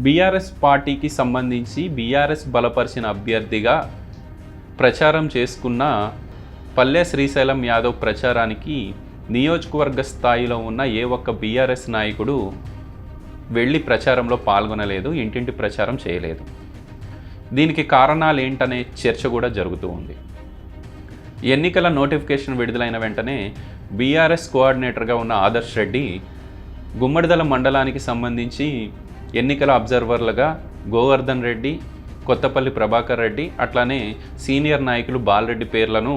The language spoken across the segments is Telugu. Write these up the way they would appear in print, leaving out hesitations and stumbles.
బీఆర్ఎస్ పార్టీకి సంబంధించి బీఆర్ఎస్ బలపరిచిన అభ్యర్థిగా ప్రచారం చేసుకున్న పల్లె శ్రీశైలం యాదవ్ ప్రచారానికి నియోజకవర్గ స్థాయిలో ఉన్న ఏ ఒక్క బీఆర్ఎస్ నాయకుడు వెళ్ళి ప్రచారంలో పాల్గొనలేదు, ఇంటింటి ప్రచారం చేయలేదు. దీనికి కారణాలు ఏంటనే చర్చ కూడా జరుగుతూ ఉంది. ఎన్నికల నోటిఫికేషన్ విడుదలైన వెంటనే బీఆర్ఎస్ కోఆర్డినేటర్గా ఉన్న ఆదర్శ్ రెడ్డి గుమ్మడిదల మండలానికి సంబంధించి ఎన్నికల అబ్జర్వర్లుగా గోవర్ధన్ రెడ్డి, కొత్తపల్లి ప్రభాకర్ రెడ్డి, అట్లానే సీనియర్ నాయకులు బాలరెడ్డి పేర్లను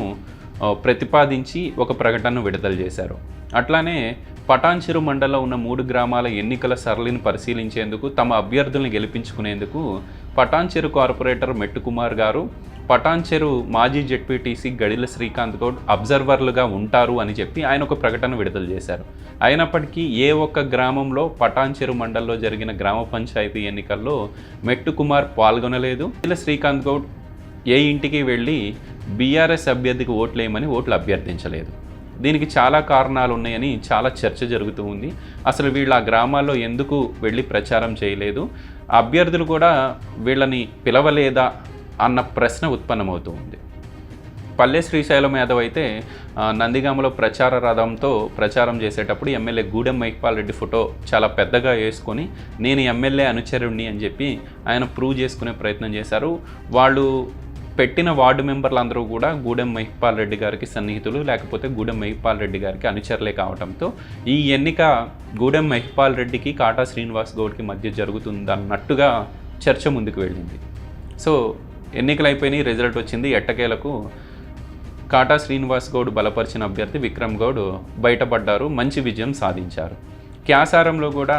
ప్రతిపాదించి ఒక ప్రకటనను విడుదల చేశారు. అట్లానే పటాన్చెరు మండలంలో ఉన్న 3 గ్రామాల ఎన్నికల సరళిని పరిశీలించేందుకు, తమ అభ్యర్థుల్ని గెలిపించుకునేందుకు పటాన్చెరు కార్పొరేటర్ మెట్టుకుమార్ గారు, పటాన్చెరు మాజీ జెడ్పీటీసీ గడిల శ్రీకాంత్ గౌడ్ అబ్జర్వర్లుగా ఉంటారు అని చెప్పి ఆయన ఒక ప్రకటన విడుదల చేశారు. అయినప్పటికీ ఏ ఒక్క గ్రామంలో పటాన్చెరు మండలంలో జరిగిన గ్రామ పంచాయతీ ఎన్నికల్లో మెట్టుకుమార్ పాల్గొనలేదు. గడిల శ్రీకాంత్ గౌడ్ ఏ ఇంటికి వెళ్ళి బీఆర్ఎస్ అభ్యర్థికి ఓట్లేయమని ఓట్లు అభ్యర్థించలేదు. దీనికి చాలా కారణాలు ఉన్నాయని చాలా చర్చ జరుగుతూ ఉంది. అసలు వీళ్ళు ఆ గ్రామాల్లో ఎందుకు వెళ్ళి ప్రచారం చేయలేదు, అభ్యర్థులు కూడా వీళ్ళని పిలవలేదా అన్న ప్రశ్న ఉత్పన్నమవుతూ ఉంది. పల్లె శ్రీశైలం యాదవ్ అయితే నందిగామలో ప్రచార రథంతో ప్రచారం చేసేటప్పుడు ఎమ్మెల్యే గూడెం మహిపాల్ రెడ్డి ఫోటో చాలా పెద్దగా వేసుకొని నేను ఎమ్మెల్యే అనుచరుణ్ణి అని చెప్పి ఆయన ప్రూవ్ చేసుకునే ప్రయత్నం చేశారు. వాళ్ళు పెట్టిన వార్డు మెంబర్లందరూ కూడా గూడెం మహిపాల్ రెడ్డి గారికి సన్నిహితులు, లేకపోతే గూడెం మహిపాల్ రెడ్డి గారికి అనుచరులే కావడంతో ఈ ఎన్నిక గూడెం మహిపాల్ రెడ్డికి కాటా శ్రీనివాస్ గౌడ్కి మధ్య జరుగుతుందన్నట్టుగా చర్చ ముందుకు వెళ్ళింది. సో ఎన్నికలు అయిపోయినాయి, రిజల్ట్ వచ్చింది. ఎట్టకేలకు కాటా శ్రీనివాస్ గౌడ్ బలపరిచిన అభ్యర్థి విక్రమ్ గౌడ్ బయటపడ్డారు, మంచి విజయం సాధించారు. క్యాసారంలో కూడా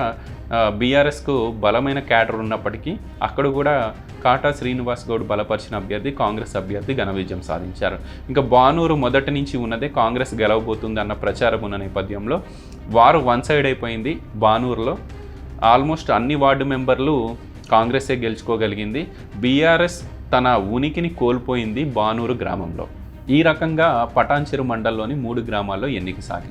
బీఆర్ఎస్కు బలమైన క్యాడర్ ఉన్నప్పటికీ అక్కడ కూడా కాటా శ్రీనివాస్ గౌడ్ బలపరిచిన అభ్యర్థి కాంగ్రెస్ అభ్యర్థి ఘన విజయం సాధించారు. ఇంకా బానూరు మొదటి నుంచి ఉన్నదే కాంగ్రెస్ గెలవబోతుంది అన్న ప్రచారం ఉన్న నేపథ్యంలో వారు వన్ సైడ్ అయిపోయింది. బానూరులో ఆల్మోస్ట్ అన్ని వార్డు మెంబర్లు కాంగ్రెసే గెలుచుకోగలిగింది. బీఆర్ఎస్ తన ఉనికిని కోల్పోయింది బానూరు గ్రామంలో. ఈ రకంగా పటాన్చెరు మండలంలోని 3 గ్రామాల్లో ఎన్నిక సాగింది.